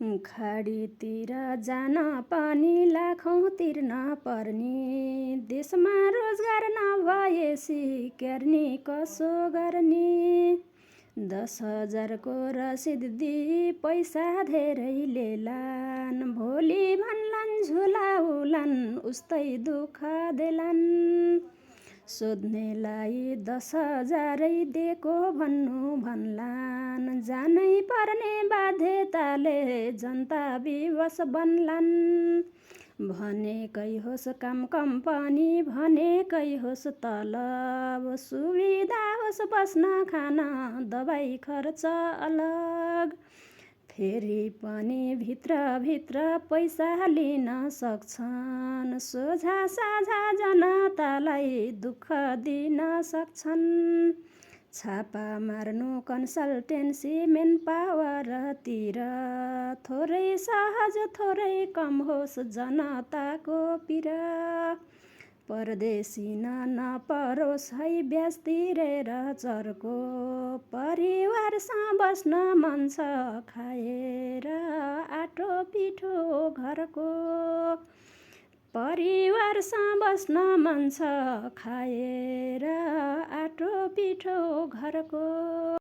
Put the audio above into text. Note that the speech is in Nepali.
खाडीतिर जान पनि लाखौँ तिर्न पर्ने, देशमा रोजगार नभएसी क्यार्नी कसो गर्ने। 10,000 को रसिद दिई पैसा धेरै लेलान्, भोलि भन्लान् झुलाउलान् उस्तै दुःख देलान्। सोध्नेलाई 10,000 दिएको भन्नु भन्लान्, जानै पर्ने बाध्यताले जनता विवश बन्लान्। भनेकै होस् काम कम्पनी, भनेकै होस् तलब, सुविधा होस् बस्न खान दबाई खर्च अलग। फेरि पनि भित्र पैसा लिन सक्छन्, सोझा साझा जनतालाई दुःख दिन सक्छन्। छापा मार्नु कन्सल्टेन्सी मेन पावरतिर, थोरै सहज थोरै कम होस् जनताको पिर। परदेशी नपरोस् है ब्याज तिरेर चर्को, परिवारसँग बस्न मन छ खाएर आटो पिठो घरको। परिवारसँग बस्न मन छ खाएर आटो पिठो घरको।